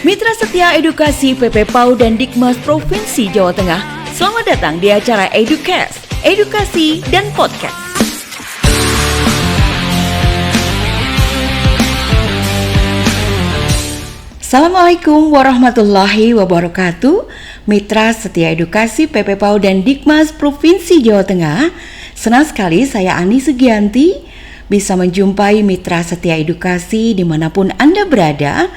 Mitra Setia Edukasi PP PAUD dan Dikmas Provinsi Jawa Tengah, selamat datang di acara Educast, Edukasi dan Podcast. Assalamualaikum warahmatullahi wabarakatuh. Mitra Setia Edukasi PP PAUD dan Dikmas Provinsi Jawa Tengah, senang sekali saya Ani Sugianti bisa menjumpai Mitra Setia Edukasi dimanapun Anda berada.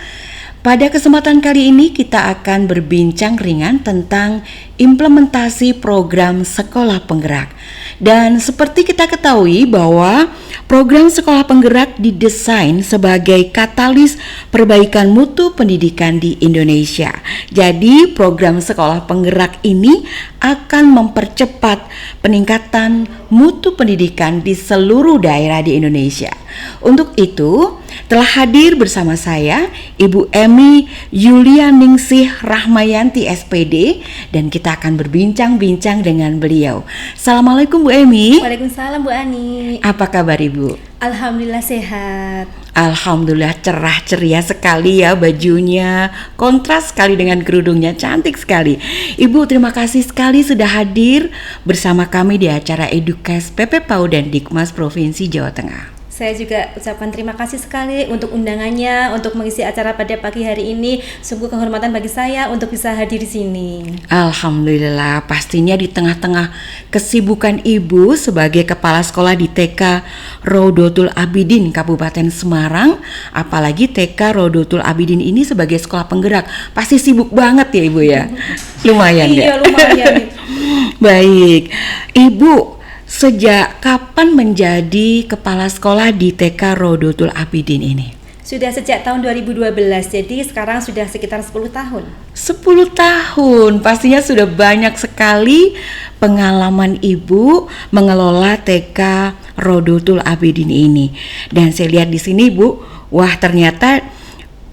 Pada kesempatan kali ini kita akan berbincang ringan tentang implementasi program Sekolah Penggerak. Dan seperti kita ketahui bahwa program Sekolah Penggerak didesain sebagai katalis perbaikan mutu pendidikan di Indonesia. Jadi program Sekolah Penggerak ini akan mempercepat peningkatan mutu pendidikan di seluruh daerah di Indonesia. Untuk itu telah hadir bersama saya Ibu Emi Yulianingsih Rahmayanti SPD dan kita akan berbincang-bincang dengan beliau. Assalamualaikum Bu Emi. Waalaikumsalam Bu Ani. Apa kabar Ibu? Alhamdulillah sehat. Alhamdulillah cerah ceria sekali ya bajunya, kontras sekali dengan kerudungnya, cantik sekali. Ibu terima kasih sekali sudah hadir bersama kami di acara Educast PP PAUD dan Dikmas Provinsi Jawa Tengah. Saya juga ucapkan terima kasih sekali untuk undangannya untuk mengisi acara pada pagi hari ini. Sungguh kehormatan bagi saya untuk bisa hadir di sini. Alhamdulillah, pastinya di tengah-tengah kesibukan Ibu sebagai kepala sekolah di TK Rodotul Abidin Kabupaten Semarang, apalagi TK Rodotul Abidin ini sebagai sekolah penggerak, pasti sibuk banget ya Ibu ya. Lumayan ya. Iya, lumayan. Baik, Ibu sejak kapan menjadi kepala sekolah di TK Rodotul Abidin ini? Sudah sejak tahun 2012, jadi sekarang sudah sekitar 10 tahun. 10 tahun, pastinya sudah banyak sekali pengalaman Ibu mengelola TK Rodotul Abidin ini. Dan saya lihat di sini Bu, wah ternyata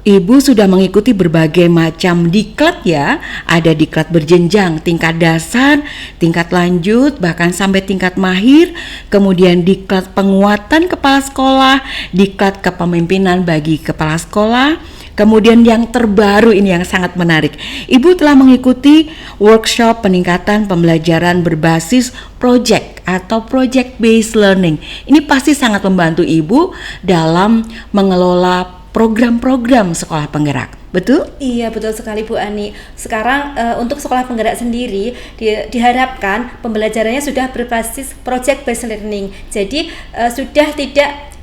Ibu sudah mengikuti berbagai macam diklat ya. Ada diklat berjenjang, tingkat dasar, tingkat lanjut, bahkan sampai tingkat mahir. Kemudian diklat penguatan kepala sekolah, diklat kepemimpinan bagi kepala sekolah. Kemudian yang terbaru ini yang sangat menarik, Ibu telah mengikuti workshop peningkatan pembelajaran berbasis project atau project based learning. Ini pasti sangat membantu Ibu dalam mengelola program-program sekolah penggerak, betul? Iya betul sekali Bu Ani. Sekarang untuk sekolah penggerak sendiri diharapkan pembelajarannya sudah berbasis project based learning. Jadi sudah tidak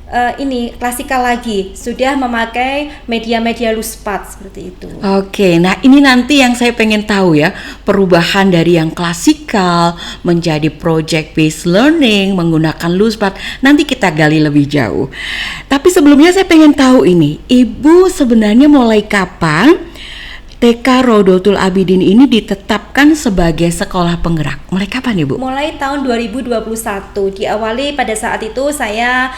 klasikal lagi, sudah memakai media-media LUSPAT seperti itu. Oke, nah ini nanti yang saya pengen tahu ya, perubahan dari yang klasikal menjadi project based learning menggunakan LUSPAT, nanti kita gali lebih jauh. Tapi sebelumnya saya pengen tahu ini, Ibu sebenarnya mulai kapan TK Rodotul Abidin ini ditetapkan sebagai sekolah penggerak? Mulai kapan Ibu? Mulai tahun 2021. Diawali pada saat itu saya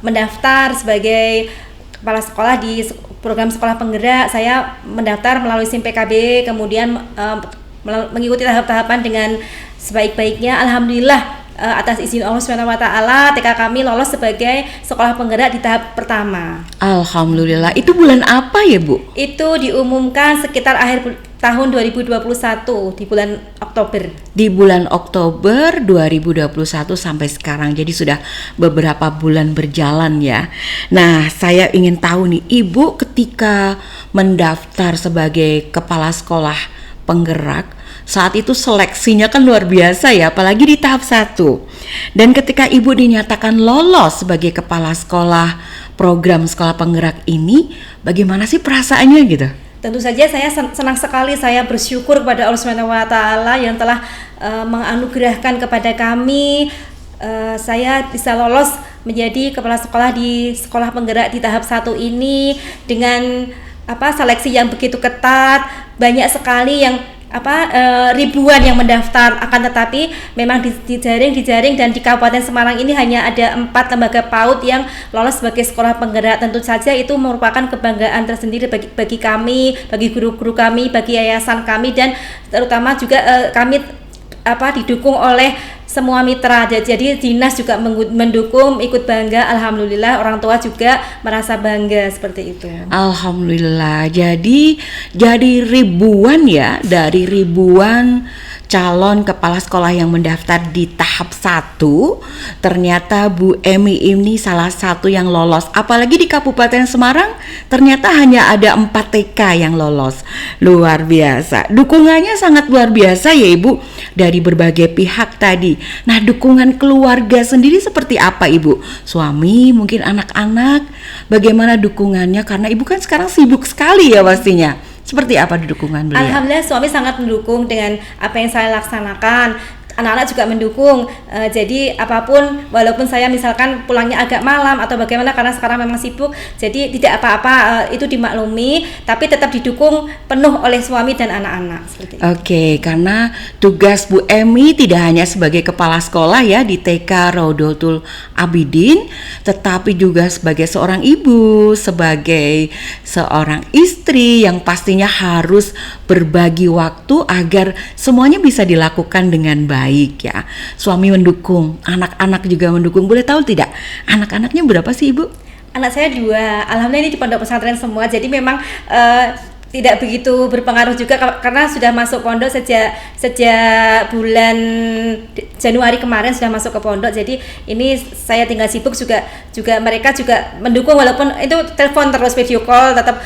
mendaftar sebagai kepala sekolah di program sekolah penggerak. Saya mendaftar melalui SIM PKB, kemudian mengikuti tahap-tahapan dengan sebaik-baiknya. Alhamdulillah atas izin Allah SWT, TK kami lolos sebagai sekolah penggerak di tahap pertama. Alhamdulillah. Itu bulan apa ya Bu? Itu diumumkan sekitar akhir tahun 2021 di bulan Oktober. Di bulan Oktober 2021 sampai sekarang. Jadi sudah beberapa bulan berjalan ya. Nah, saya ingin tahu nih, Ibu ketika mendaftar sebagai kepala sekolah penggerak, saat itu seleksinya kan luar biasa ya, apalagi di tahap 1. Dan ketika Ibu dinyatakan lolos sebagai kepala sekolah program sekolah penggerak ini, bagaimana sih perasaannya gitu? Tentu saja saya senang sekali, saya bersyukur kepada Allah SWT yang telah menganugerahkan kepada kami, saya bisa lolos menjadi kepala sekolah di sekolah penggerak di tahap 1 ini dengan seleksi yang begitu ketat, banyak sekali yang ribuan yang mendaftar, akan tetapi memang dijaring dan di Kabupaten Semarang ini hanya ada 4 lembaga PAUD yang lolos sebagai sekolah penggerak. Tentu saja itu merupakan kebanggaan tersendiri bagi kami, bagi guru-guru kami, bagi yayasan kami, dan terutama juga kami didukung oleh semua mitra. Jadi dinas juga mendukung, ikut bangga. Alhamdulillah orang tua juga merasa bangga seperti itu. Alhamdulillah. Jadi ribuan ya, dari ribuan calon kepala sekolah yang mendaftar di tahap 1, ternyata Bu Emi ini salah satu yang lolos. Apalagi di Kabupaten Semarang ternyata hanya ada 4 TK yang lolos. Luar biasa. Dukungannya sangat luar biasa ya Ibu dari berbagai pihak tadi. Nah, dukungan keluarga sendiri seperti apa Ibu? Suami, mungkin anak-anak, bagaimana dukungannya? Karena Ibu kan sekarang sibuk sekali ya pastinya. Seperti apa dukungan beliau? Alhamdulillah suami sangat mendukung dengan apa yang saya laksanakan. Anak-anak juga mendukung, jadi apapun, walaupun saya misalkan pulangnya agak malam atau bagaimana karena sekarang memang sibuk, jadi tidak apa-apa, itu dimaklumi, tapi tetap didukung penuh oleh suami dan anak-anak seperti itu. Oke, karena tugas Bu Emi tidak hanya sebagai kepala sekolah ya di TK Raudatul Abidin, tetapi juga sebagai seorang ibu, sebagai seorang istri yang pastinya harus berbagi waktu agar semuanya bisa dilakukan dengan baik ya. Suami mendukung, anak-anak juga mendukung. Boleh tahu tidak, anak-anaknya berapa sih Ibu? Anak saya 2, alhamdulillah ini di pondok pesantren semua, jadi memang tidak begitu berpengaruh juga karena sudah masuk pondok sejak bulan Januari kemarin sudah masuk ke pondok. Jadi ini saya tinggal sibuk juga mereka juga mendukung, walaupun itu telepon terus, video call, tetap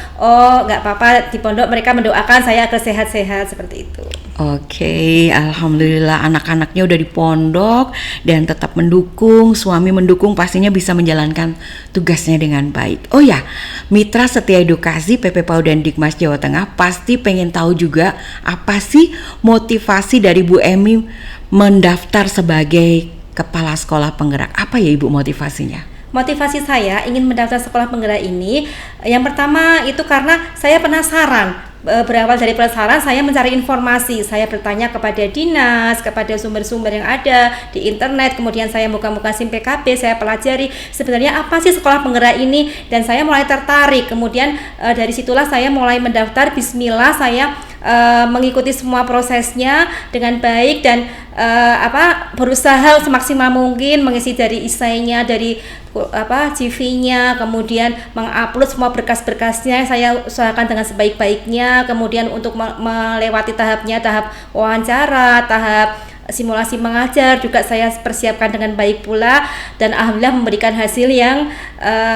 nggak apa-apa, di pondok mereka mendoakan saya agar sehat-sehat seperti itu. Oke, alhamdulillah anak-anaknya udah di pondok dan tetap mendukung, suami mendukung, pastinya bisa menjalankan tugasnya dengan baik. Oh ya, Mitra Setia Edukasi PP PAUD dan Dikmas Jawa Tengah pasti pengen tahu juga apa sih motivasi dari Bu Emi mendaftar sebagai kepala sekolah penggerak. Apa ya Ibu motivasinya? Motivasi saya ingin mendaftar sekolah penggerak ini, yang pertama itu karena saya penasaran. Berawal dari penasaran, saya mencari informasi, saya bertanya kepada dinas, kepada sumber-sumber yang ada di internet, kemudian saya buka-buka SIM PKB, saya pelajari sebenarnya apa sih sekolah penggerak ini, dan saya mulai tertarik. Kemudian dari situlah saya mulai mendaftar. Bismillah, saya mengikuti semua prosesnya dengan baik dan berusaha semaksimal mungkin mengisi dari esainya, dari CV-nya, kemudian mengupload semua berkas-berkasnya saya usahakan dengan sebaik-baiknya. Kemudian untuk melewati tahap wawancara, tahap simulasi mengajar juga saya persiapkan dengan baik pula, dan alhamdulillah memberikan hasil yang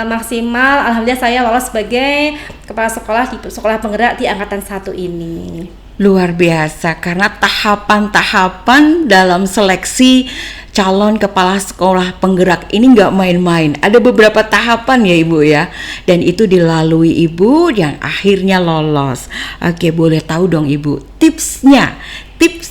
maksimal. Alhamdulillah saya lolos sebagai kepala sekolah di sekolah penggerak di angkatan 1 ini. Luar biasa, karena tahapan-tahapan dalam seleksi calon kepala sekolah penggerak ini nggak main-main. Ada beberapa tahapan ya Ibu ya, dan itu dilalui Ibu yang akhirnya lolos. Oke, boleh tahu dong Ibu tips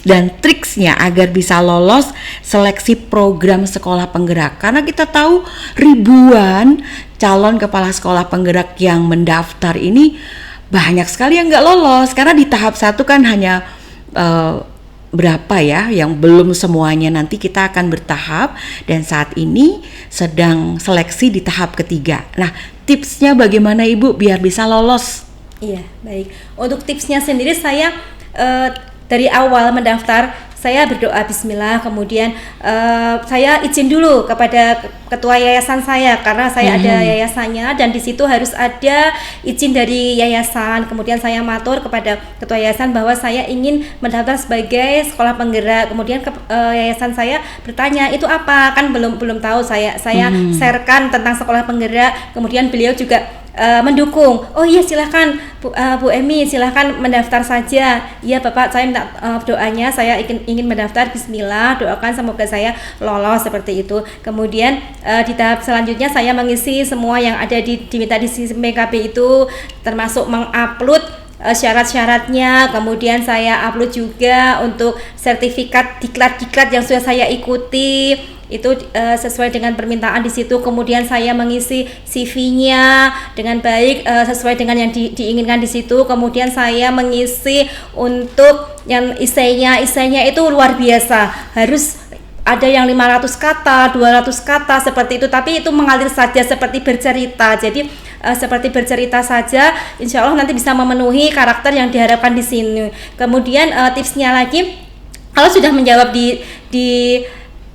dan triksnya agar bisa lolos seleksi program sekolah penggerak, karena kita tahu ribuan calon kepala sekolah penggerak yang mendaftar ini banyak sekali yang nggak lolos, karena di tahap 1 kan hanya berapa ya yang belum semuanya. Nanti kita akan bertahap dan saat ini sedang seleksi di tahap 3. Nah, tipsnya bagaimana Ibu biar bisa lolos? Iya, baik. Untuk tipsnya sendiri saya dari awal mendaftar saya berdoa bismillah, kemudian saya izin dulu kepada ketua yayasan saya karena saya ada yayasannya, dan di situ harus ada izin dari yayasan. Kemudian saya matur kepada ketua yayasan bahwa saya ingin mendaftar sebagai sekolah penggerak. Kemudian yayasan saya bertanya itu apa, kan belum tahu. Saya sharekan tentang sekolah penggerak. Kemudian beliau juga mendukung. Oh iya, silahkan Bu Emi, silahkan mendaftar saja. Iya Bapak, saya minta doanya, saya ingin mendaftar. Bismillah, doakan semoga saya lolos seperti itu. Kemudian di tahap selanjutnya saya mengisi semua yang ada diminta di SIM PKB itu, termasuk mengupload syarat-syaratnya. Kemudian saya upload juga untuk sertifikat diklat yang sudah saya ikuti, itu sesuai dengan permintaan di situ. Kemudian saya mengisi CV-nya dengan baik sesuai dengan yang diinginkan di situ. Kemudian saya mengisi untuk yang esainya itu luar biasa, harus ada yang 500 kata, 200 kata seperti itu, tapi itu mengalir saja seperti bercerita. Jadi seperti bercerita saja, insya Allah nanti bisa memenuhi karakter yang diharapkan di sini. Kemudian tipsnya lagi, kalau sudah menjawab di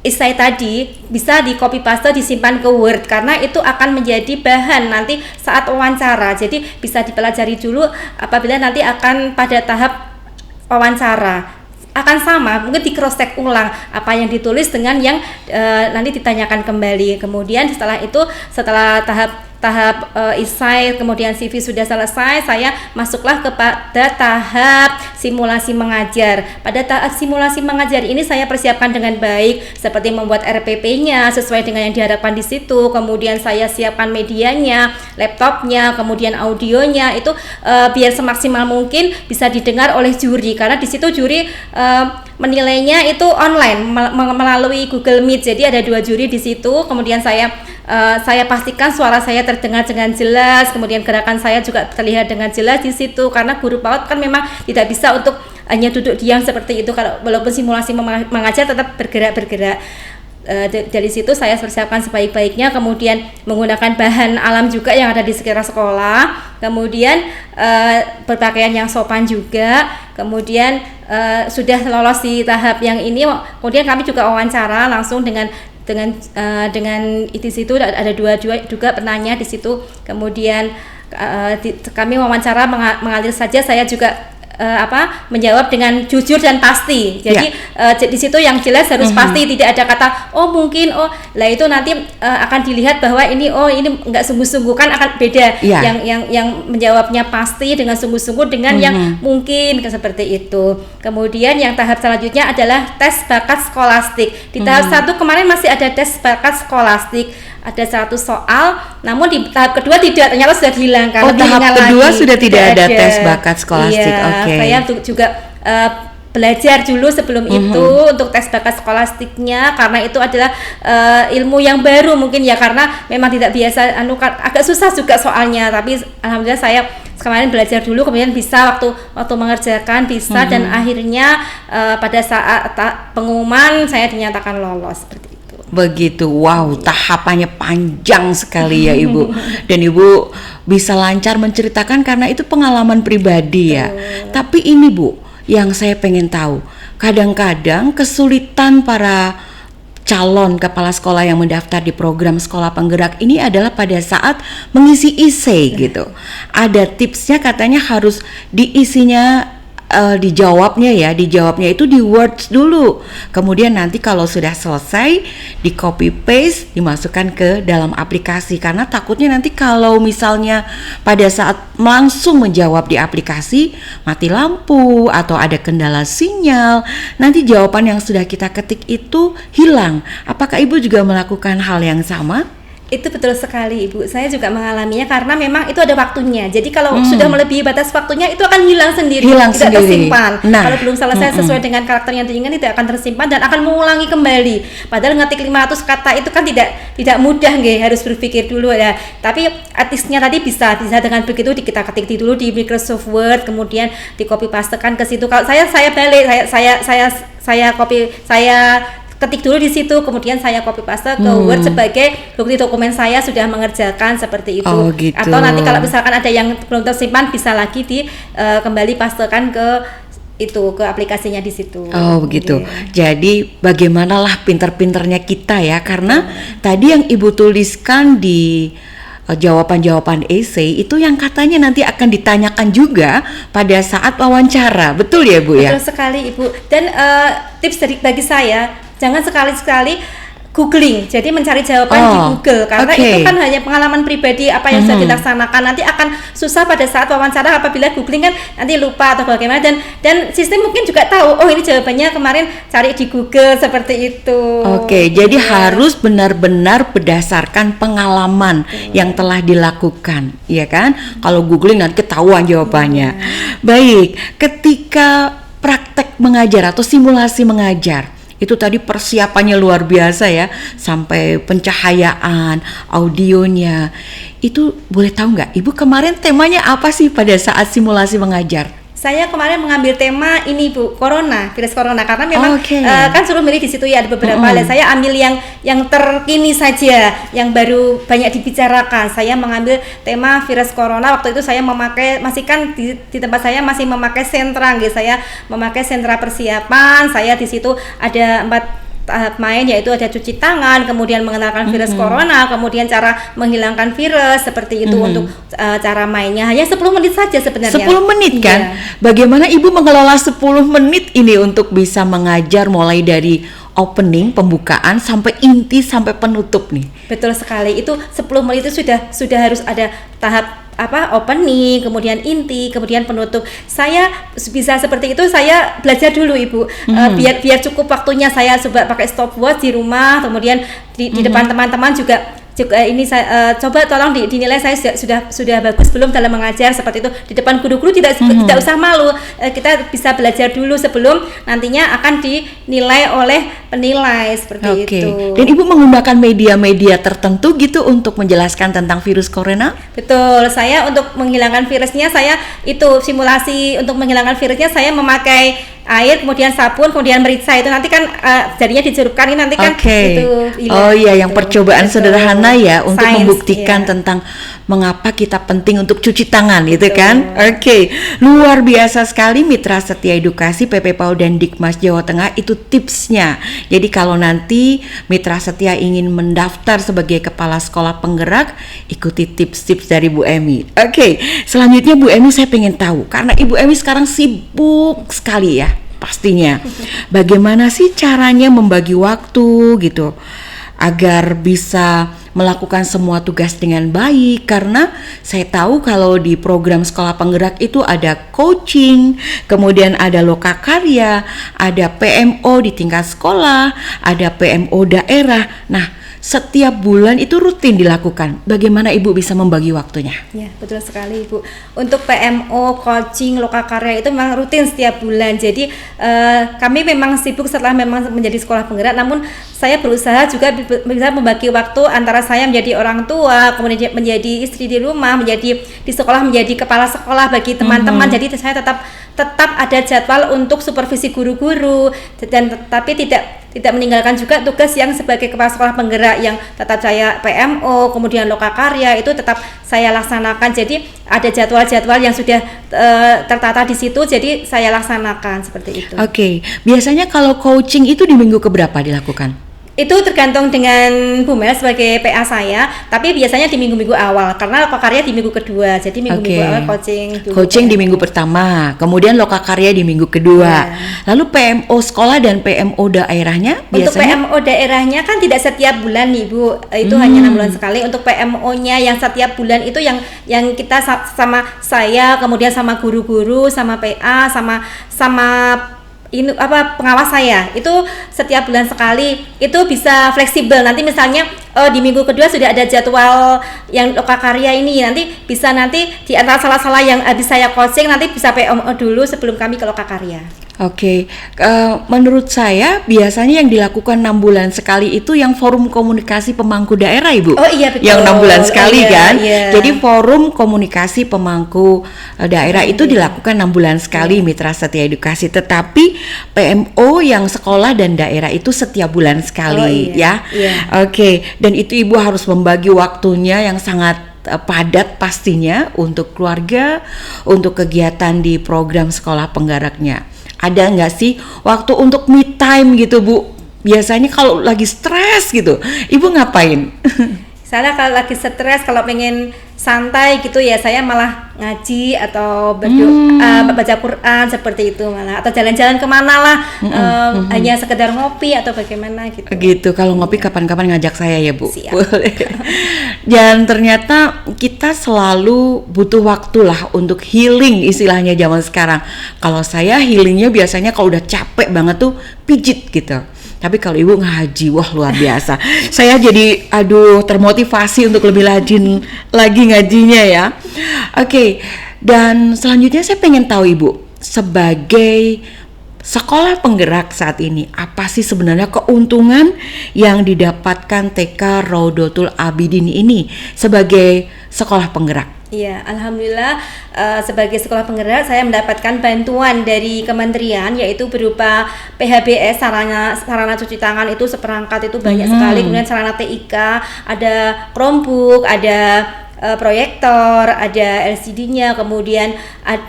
esai tadi bisa di copy paste disimpan ke Word karena itu akan menjadi bahan nanti saat wawancara. Jadi bisa dipelajari dulu apabila nanti akan pada tahap wawancara akan sama, mungkin di cross check ulang apa yang ditulis dengan yang nanti ditanyakan kembali. Kemudian setelah itu, setelah tahap esai kemudian CV sudah selesai, saya masuklah kepada tahap simulasi mengajar. Pada tahap simulasi mengajar ini saya persiapkan dengan baik seperti membuat RPP-nya sesuai dengan yang diharapkan di situ. Kemudian saya siapkan medianya, laptopnya, kemudian audionya itu biar semaksimal mungkin bisa didengar oleh juri karena di situ juri menilainya itu online melalui Google Meet. Jadi ada 2 juri di situ. Kemudian saya pastikan suara saya terdengar dengan jelas, kemudian gerakan saya juga terlihat dengan jelas di situ karena guru PAUD kan memang tidak bisa untuk hanya duduk diam seperti itu kalau walaupun simulasi mengajar tetap bergerak. Dari situ saya persiapkan sebaik-baiknya, kemudian menggunakan bahan alam juga yang ada di sekitar sekolah, kemudian berpakaian yang sopan juga, kemudian sudah lolos di tahap yang ini, kemudian kami juga wawancara langsung dengan di situ ada 2 juga penanya di situ, kemudian kami wawancara mengalir saja, saya juga menjawab dengan jujur dan pasti. Jadi di situ yang jelas harus pasti, tidak ada kata mungkin lah itu nanti akan dilihat bahwa ini enggak sungguh-sungguh, kan akan beda. Yang menjawabnya pasti dengan sungguh-sungguh dengan yang mungkin seperti itu. Kemudian yang tahap selanjutnya adalah tes bakat skolastik. Di tahap 1 kemarin masih ada tes bakat skolastik, ada 100 soal, namun di tahap kedua tidak, ternyata sudah dihilangkan. Tahap kedua lagi. Sudah tidak ada tes bakat skolastik. Oke. Saya juga belajar dulu sebelum itu untuk tes bakat skolastiknya karena itu adalah ilmu yang baru mungkin ya, karena memang tidak biasa, agak susah juga soalnya, tapi alhamdulillah saya kemarin belajar dulu, kemudian bisa waktu mengerjakan bisa dan akhirnya pada saat pengumuman saya dinyatakan lolos seperti itu. Begitu, wow, tahapannya panjang sekali ya Ibu. Dan Ibu bisa lancar menceritakan karena itu pengalaman pribadi ya. Tapi ini Bu, yang saya pengen tahu, kadang-kadang kesulitan para calon kepala sekolah yang mendaftar di program sekolah penggerak ini adalah pada saat mengisi essay gitu. Ada tipsnya, katanya harus diisinya dijawabnya itu di words dulu, kemudian nanti kalau sudah selesai di copy paste dimasukkan ke dalam aplikasi, karena takutnya nanti kalau misalnya pada saat langsung menjawab di aplikasi mati lampu atau ada kendala sinyal, nanti jawaban yang sudah kita ketik itu hilang. Apakah Ibu juga melakukan hal yang sama? Itu betul sekali Ibu, saya juga mengalaminya karena memang itu ada waktunya. Jadi kalau sudah melebihi batas waktunya itu akan hilang sendiri, tidak tersimpan. Kalau belum selesai sesuai dengan karakter yang diinginkan tidak akan tersimpan dan akan mengulangi kembali. Padahal ngetik 500 kata itu kan tidak mudah nggih, harus berpikir dulu ya. Tapi artisnya tadi bisa dengan begitu kita ketik dulu di Microsoft Word, kemudian di copy pastekan ke situ. Kalau saya balik, saya ketik dulu di situ, kemudian saya copy paste ke Word sebagai bukti dokumen saya sudah mengerjakan seperti itu. Gitu. Atau nanti kalau misalkan ada yang belum tersimpan bisa lagi kembali pastekan ke aplikasinya di situ. Begitu. Jadi bagaimanalah pinter-pinternya kita ya, karena tadi yang Ibu tuliskan di jawaban-jawaban essay itu yang katanya nanti akan ditanyakan juga pada saat wawancara. Betul ya Bu ya? Betul sekali Ibu. Dan tips bagi saya, jangan sekali-sekali googling, jadi mencari jawaban di Google, karena itu kan hanya pengalaman pribadi apa yang sudah dilaksanakan. Nanti akan susah pada saat wawancara apabila googling kan nanti lupa atau bagaimana, dan sistem mungkin juga tahu ini jawabannya kemarin cari di Google seperti itu. Jadi harus benar-benar berdasarkan pengalaman yang telah dilakukan, ya kan? Kalau googling nanti ketahuan jawabannya. Baik, ketika praktek mengajar atau simulasi mengajar, itu tadi persiapannya luar biasa ya, sampai pencahayaan, audionya. Itu boleh tahu nggak, Ibu kemarin temanya apa sih pada saat simulasi mengajar? Saya kemarin mengambil tema ini Bu, virus corona, karena memang kan suruh milih di situ ya, ada beberapa. Saya ambil yang terkini saja, yang baru banyak dibicarakan. Saya mengambil tema virus corona. Waktu itu saya di tempat saya masih memakai sentra, gitu. Saya memakai sentra persiapan. Saya di situ ada tahap main, yaitu ada cuci tangan, kemudian mengenalkan virus corona, kemudian cara menghilangkan virus seperti itu untuk cara mainnya. Hanya 10 menit saja sebenarnya. 10 menit kan? Iya. Bagaimana Ibu mengelola 10 menit ini untuk bisa mengajar mulai dari opening, pembukaan sampai inti sampai penutup nih? Betul sekali. Itu 10 menit itu sudah harus ada tahap opening, kemudian inti, kemudian penutup. Saya bisa seperti itu, saya belajar dulu Ibu. Biar cukup waktunya, saya coba pakai stopwatch di rumah, kemudian di depan teman-teman juga ini saya coba tolong dinilai saya sudah bagus belum dalam mengajar seperti itu. Di depan guru-guru tidak usah malu. Kita bisa belajar dulu sebelum nantinya akan dinilai oleh penilai seperti itu. Dan Ibu menggunakan media-media tertentu gitu untuk menjelaskan tentang virus corona? Betul. Saya untuk menghilangkan virusnya, saya itu simulasi untuk menghilangkan virusnya saya memakai air, kemudian sabun, kemudian merica itu nanti kan jadinya dicerupkan ini nanti kan itu hilang. Oh iya, yang percobaan sederhana ya untuk Sains, membuktikan tentang mengapa kita penting untuk cuci tangan gitu kan. Betul. Luar biasa sekali Mitra Setia Edukasi PP PAUD dan Dikmas Jawa Tengah, itu tipsnya. Jadi kalau nanti Mitra Setia ingin mendaftar sebagai kepala sekolah penggerak, ikuti tips-tips dari Bu Emi. Selanjutnya Bu Emi, saya pengen tahu karena Ibu Emi sekarang sibuk sekali ya pastinya. Bagaimana sih caranya membagi waktu gitu agar bisa melakukan semua tugas dengan baik? Karena saya tahu kalau di program sekolah penggerak itu ada coaching, kemudian ada lokakarya, ada PMO di tingkat sekolah, ada PMO daerah. Nah, setiap bulan itu rutin dilakukan. Bagaimana Ibu bisa membagi waktunya? Ya, betul sekali Ibu. Untuk PMO, coaching, lokakarya itu memang rutin setiap bulan. Jadi kami memang sibuk setelah memang menjadi sekolah penggerak. Namun saya berusaha juga bisa membagi waktu antara saya menjadi orang tua, kemudian menjadi istri di rumah, menjadi di sekolah menjadi kepala sekolah bagi teman-teman. Jadi saya tetap ada jadwal untuk supervisi guru-guru, dan tapi tidak meninggalkan juga tugas yang sebagai kepala sekolah penggerak yang tetap saya PMO, kemudian lokakarya itu tetap saya laksanakan. Jadi ada jadwal-jadwal yang sudah tertata di situ, jadi saya laksanakan seperti itu. Biasanya kalau coaching itu di minggu keberapa dilakukan? Itu tergantung dengan Bu Mel sebagai PA saya, tapi biasanya di minggu-minggu awal karena lokakarya di minggu kedua. Jadi minggu-minggu awal coaching dulu. Coaching di minggu pertama, kemudian lokakarya di minggu kedua. Lalu PMO sekolah dan PMO daerahnya biasanya? Untuk PMO daerahnya kan tidak setiap bulan nih Bu, itu hanya 6 bulan sekali. Untuk PMO-nya yang setiap bulan itu yang kita sama saya, kemudian sama guru-guru, sama PA, sama ini pengawas saya itu setiap bulan sekali. Itu bisa fleksibel, nanti misalnya di minggu kedua sudah ada jadwal yang lokakarya ini, nanti bisa di antara salah-salah yang habis saya coaching nanti bisa PMO dulu sebelum kami ke lokakarya. Menurut saya biasanya yang dilakukan 6 bulan sekali itu yang forum komunikasi pemangku daerah Ibu. Oh iya betul. Yang 6 bulan sekali kan. Iya. Jadi forum komunikasi pemangku daerah itu dilakukan 6 bulan sekali Mitra Setia Edukasi. Tetapi PMO yang sekolah dan daerah itu setiap bulan sekali ya. Dan itu Ibu harus membagi waktunya yang sangat padat pastinya untuk keluarga, untuk kegiatan di program sekolah penggeraknya. Ada nggak sih waktu untuk me time gitu Bu? Biasanya kalau lagi stres gitu, Ibu ngapain? Saya kalau lagi stres, kalau pengen santai gitu ya, saya malah ngaji atau berdoa, baca Quran seperti itu malah, atau jalan-jalan kemana lah, hanya sekedar ngopi atau bagaimana gitu. Gitu, kalau ngopi kapan-kapan ngajak saya ya Bu. Siap. Boleh. Dan ternyata kita selalu butuh waktu lah untuk healing istilahnya zaman sekarang. Kalau saya healingnya biasanya kalau udah capek banget tuh pijit gitu. Tapi kalau Ibu ngaji, wah luar biasa. Saya jadi termotivasi untuk lebih rajin lagi ngajinya ya. Dan selanjutnya saya pengen tahu Ibu, sebagai sekolah penggerak saat ini, apa sih sebenarnya keuntungan yang didapatkan TK Raudotul Abidin ini sebagai sekolah penggerak? Iya, alhamdulillah sebagai sekolah penggerak saya mendapatkan bantuan dari kementerian, yaitu berupa PHBS, sarana cuci tangan itu seperangkat itu banyak sekali, kemudian sarana TIK, ada Chromebook, ada proyektor, ada LCD-nya, kemudian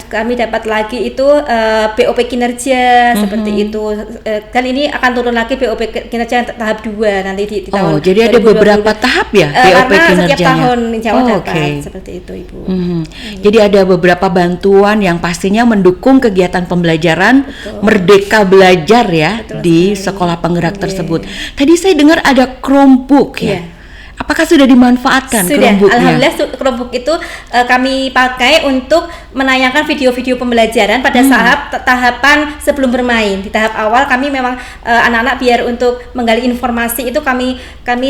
kami dapat lagi itu BOP kinerja seperti itu. Dan ini akan turun lagi BOP kinerja tahap 2 nanti di tahun. Jadi ada beberapa tahap ya BOP karena kinerjanya. Setiap tahun insya Allah dapat Okay. seperti itu, Ibu. Jadi ada beberapa bantuan yang pastinya mendukung kegiatan pembelajaran Merdeka Belajar ya di sekolah penggerak tersebut. Tadi saya dengar ada Chromebook ya. Apakah sudah dimanfaatkan Chromebook-nya? Alhamdulillah Chromebook itu kami pakai untuk menayangkan video-video pembelajaran pada saat tahapan sebelum bermain. Di tahap awal kami memang anak-anak biar untuk menggali informasi itu kami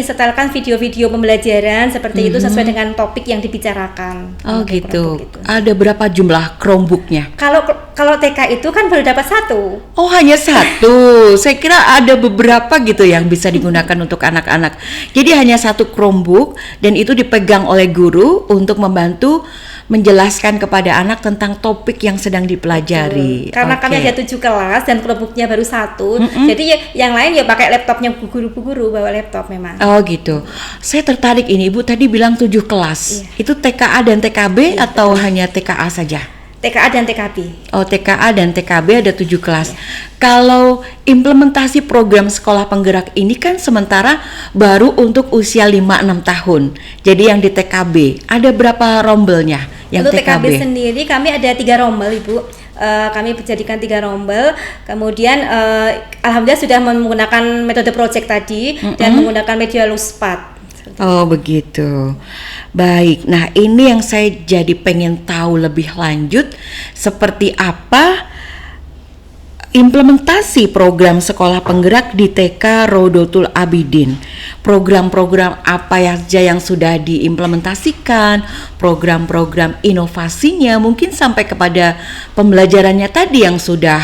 setelkan video-video pembelajaran seperti itu sesuai dengan topik yang dibicarakan. Oh gitu. Ada berapa jumlah Chromebook-nya? Kalau TK itu kan baru dapat 1. Oh hanya 1. Saya kira ada beberapa gitu yang bisa digunakan untuk anak-anak. Jadi hanya 1 Chromebook dan itu dipegang oleh guru untuk membantu menjelaskan kepada anak tentang topik yang sedang dipelajari. Karena kami ada 7 kelas dan Chromebook-nya baru 1. Jadi yang lain ya pakai laptopnya guru-guru, bawa laptop memang. Oh gitu. Saya tertarik ini, Ibu tadi bilang 7 kelas. Itu TKA dan TKB atau hanya TKA saja? TKA dan TKB. Oh, TKA dan TKB ada 7 kelas. Kalau implementasi program sekolah penggerak ini kan sementara baru untuk usia 5-6 tahun. Jadi yang di TKB ada berapa rombelnya? Yang Untuk TKB sendiri kami ada 3 rombel, Ibu. Kami jadikan 3 rombel. Kemudian alhamdulillah sudah menggunakan metode project tadi dan menggunakan media Luspad. Oh begitu. Baik, nah ini yang saya jadi pengen tahu lebih lanjut seperti apa implementasi program sekolah penggerak di TK Rodotul Abidin. Program-program apa saja yang sudah diimplementasikan, program-program inovasinya mungkin sampai kepada pembelajarannya tadi yang sudah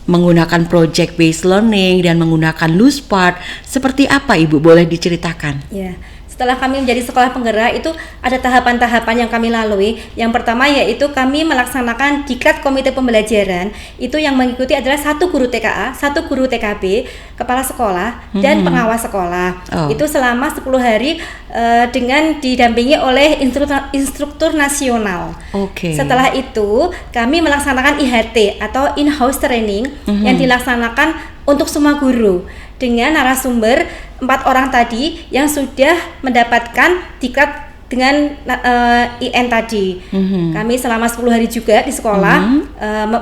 menggunakan project based learning dan menggunakan Luspad. Seperti apa Ibu, boleh diceritakan? Ya. Setelah kami menjadi sekolah penggerak itu ada tahapan-tahapan yang kami lalui. Yang pertama yaitu kami melaksanakan diklat komite pembelajaran. Itu yang mengikuti adalah 1 guru TKA, 1 guru TKB, kepala sekolah dan pengawas sekolah. Itu selama 10 hari dengan didampingi oleh instruktur nasional. Setelah itu kami melaksanakan IHT atau in-house training yang dilaksanakan untuk semua guru dengan narasumber 4 orang tadi yang sudah mendapatkan diklat dengan IN tadi. Kami selama 10 hari juga di sekolah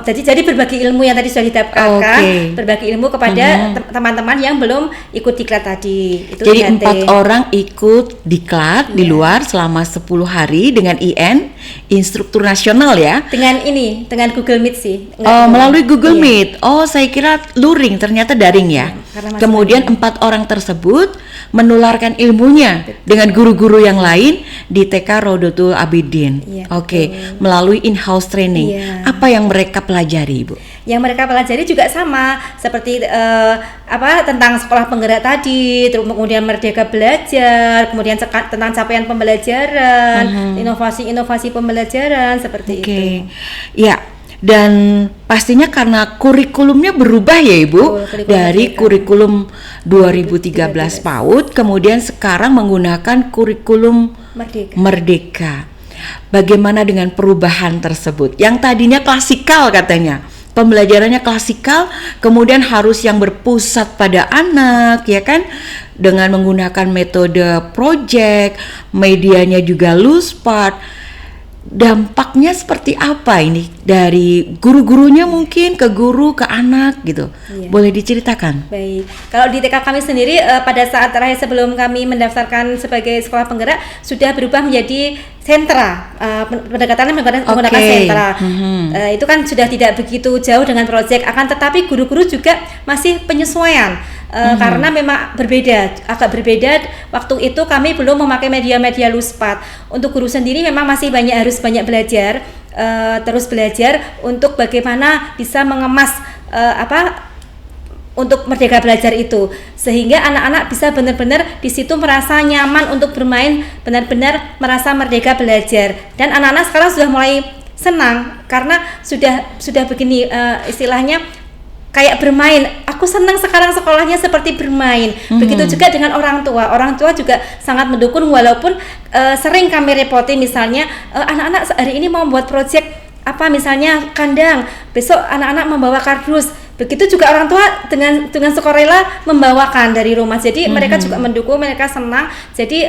jadi berbagi ilmu yang tadi sudah didapatkan, berbagi ilmu kepada teman-teman yang belum ikut diklat tadi. Itu jadi IHT. 4 orang ikut diklat di luar selama 10 hari dengan IN, instruktur nasional ya. Dengan Google Meet sih. Melalui Google Meet. Oh, saya kira luring, ternyata daring ya. Kemudian 4 orang tersebut menularkan ilmunya dengan guru-guru yang lain di TK Rodotul Abidin. Melalui in-house training. Apa yang mereka pelajari, Ibu? Yang mereka pelajari juga sama seperti tentang sekolah penggerak tadi, terus kemudian Merdeka Belajar, kemudian tentang capaian pembelajaran, inovasi-inovasi pembelajaran seperti itu. Ya. Dan pastinya karena kurikulumnya berubah ya Ibu, dari kurikulum 2013 PAUD kemudian sekarang menggunakan kurikulum Merdeka. Bagaimana dengan perubahan tersebut? Yang tadinya klasikal katanya, pembelajarannya klasikal, kemudian harus yang berpusat pada anak, ya kan? Dengan menggunakan metode project, medianya juga Luspad. Dampaknya seperti apa ini dari guru-gurunya mungkin ke guru ke anak gitu? Boleh diceritakan? Baik, kalau di TK kami sendiri pada saat terakhir sebelum kami mendaftarkan sebagai sekolah penggerak sudah berubah menjadi sentra, pendekatannya menggunakan sentra. Itu kan sudah tidak begitu jauh dengan proyek, akan tetapi guru-guru juga masih penyesuaian. Karena memang agak berbeda. Waktu itu kami belum memakai media-media Luspad. Untuk guru sendiri memang masih harus banyak belajar, terus belajar untuk bagaimana bisa mengemas untuk Merdeka Belajar itu, sehingga anak-anak bisa benar-benar di situ merasa nyaman untuk bermain, benar-benar merasa merdeka belajar. Dan anak-anak sekarang sudah mulai senang karena sudah begini istilahnya. kayak bermain. Aku senang sekarang sekolahnya seperti bermain. Begitu juga dengan orang tua. Orang tua juga sangat mendukung, walaupun sering kami repoti, misalnya anak-anak hari ini mau buat proyek apa, misalnya kandang, besok anak-anak membawa kardus. Begitu juga orang tua dengan sukarela membawakan dari rumah. Jadi mereka juga mendukung, mereka senang. Jadi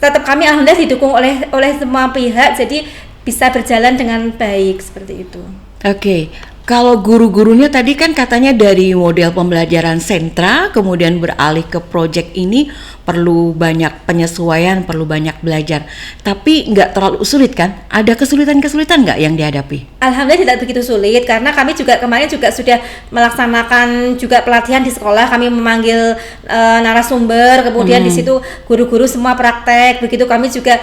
tetap kami alhamdulillah didukung oleh semua pihak. Jadi bisa berjalan dengan baik seperti itu. Oke. Kalau guru-gurunya tadi kan katanya dari model pembelajaran sentra kemudian beralih ke proyek ini perlu banyak penyesuaian, perlu banyak belajar. Tapi nggak terlalu sulit kan? Ada kesulitan-kesulitan nggak yang dihadapi? Alhamdulillah tidak begitu sulit, karena kami juga kemarin juga sudah melaksanakan juga pelatihan di sekolah. Kami memanggil narasumber, kemudian di situ guru-guru semua praktek. Begitu kami juga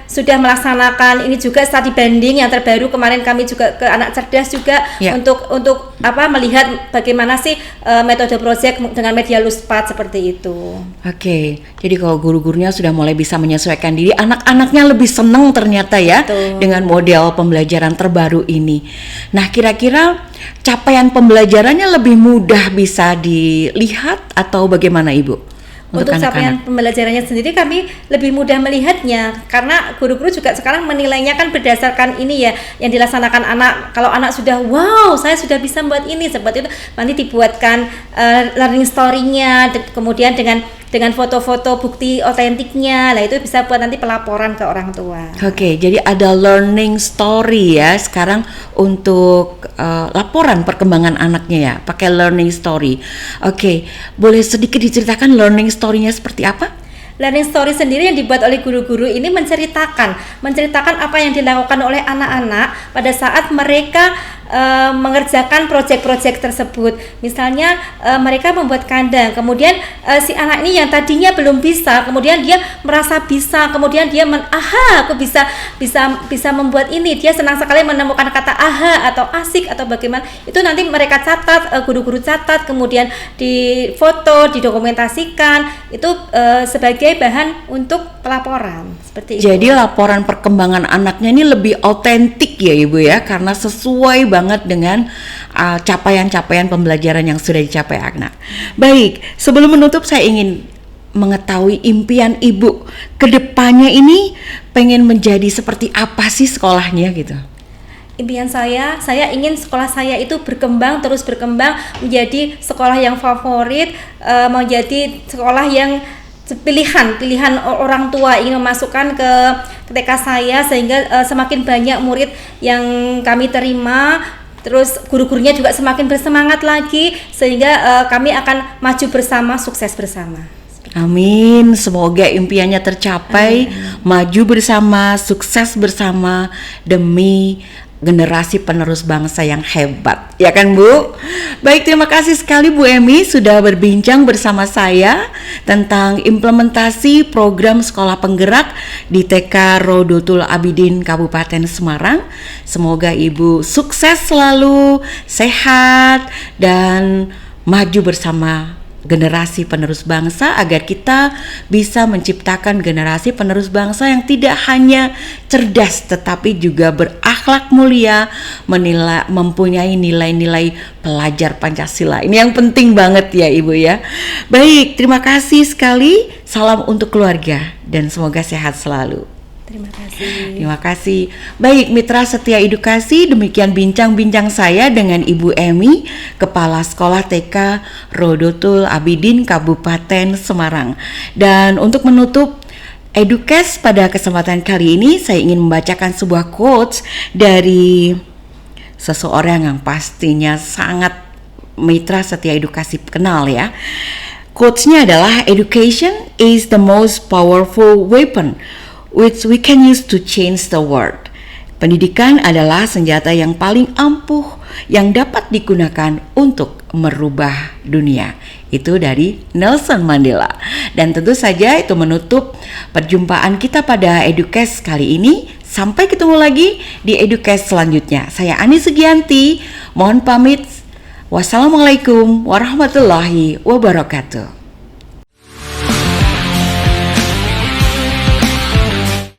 sudah melaksanakan ini juga study banding yang terbaru. Kemarin kami juga ke anak cerdas juga untuk melihat bagaimana sih metode proyek dengan media Luspat seperti itu. Oke, jadi kalau guru-gurunya sudah mulai bisa menyesuaikan diri, anak-anaknya lebih senang ternyata ya. Betul. Dengan model pembelajaran terbaru ini. Nah, kira-kira capaian pembelajarannya lebih mudah bisa dilihat atau bagaimana Ibu? Untuk capaian pembelajarannya sendiri kami lebih mudah melihatnya, karena guru-guru juga sekarang menilainya kan berdasarkan ini ya yang dilaksanakan anak. Kalau anak sudah wow, saya sudah bisa buat ini seperti itu, nanti dibuatkan learning story-nya, kemudian dengan foto-foto bukti otentiknya. Lah itu bisa buat nanti pelaporan ke orang tua. Oke, jadi ada learning story ya sekarang untuk laporan perkembangan anaknya ya, pakai learning story. Oke, boleh sedikit diceritakan learning story-nya seperti apa? Learning story sendiri yang dibuat oleh guru-guru ini menceritakan apa yang dilakukan oleh anak-anak pada saat mereka mengerjakan proyek-proyek tersebut. Misalnya mereka membuat kandang, kemudian si anak ini yang tadinya belum bisa, kemudian dia merasa bisa, kemudian dia aku bisa membuat ini. Dia senang sekali menemukan kata aha atau asik atau bagaimana. Itu nanti mereka catat, guru-guru catat, kemudian difoto, didokumentasikan. Itu sebagai bahan untuk pelaporan seperti itu. Jadi laporan perkembangan anaknya ini lebih autentik ya Ibu ya, karena sesuai banget dengan capaian-capaian pembelajaran yang sudah dicapai anak. Baik, sebelum menutup saya ingin mengetahui impian Ibu ke depannya ini, pengen menjadi seperti apa sih sekolahnya gitu? Impian saya ingin sekolah saya itu terus berkembang menjadi sekolah yang favorit, menjadi sekolah yang pilihan orang tua ingin memasukkan ke TK saya, sehingga semakin banyak murid yang kami terima, terus guru-gurunya juga semakin bersemangat lagi, sehingga kami akan maju bersama, sukses bersama. Amin, semoga impiannya tercapai. Maju bersama, sukses bersama demi generasi penerus bangsa yang hebat, ya kan Bu? Baik, terima kasih sekali Bu Emi sudah berbincang bersama saya tentang implementasi program sekolah penggerak di TK Rodotul Abidin Kabupaten Semarang. Semoga Ibu sukses selalu, sehat, dan maju bersama generasi penerus bangsa, agar kita bisa menciptakan generasi penerus bangsa yang tidak hanya cerdas tetapi juga berakhlak mulia, mempunyai nilai-nilai pelajar Pancasila. Ini yang penting banget ya Ibu ya. Baik, terima kasih sekali. Salam untuk keluarga dan semoga sehat selalu. Terima kasih. Baik, mitra setia edukasi, demikian bincang-bincang saya dengan Ibu Emi, Kepala Sekolah TK Rodotul Abidin Kabupaten Semarang. Dan untuk menutup Edukes pada kesempatan kali ini, saya ingin membacakan sebuah quotes dari seseorang yang pastinya sangat mitra setia edukasi kenal ya. Quotes-nya adalah, "Education is the most powerful weapon which we can use to change the world." Pendidikan adalah senjata yang paling ampuh yang dapat digunakan untuk merubah dunia. Itu dari Nelson Mandela. Dan tentu saja itu menutup perjumpaan kita pada Edukes kali ini. Sampai ketemu lagi di Edukes selanjutnya. Saya Ani Sugianti, mohon pamit. Wassalamualaikum warahmatullahi wabarakatuh.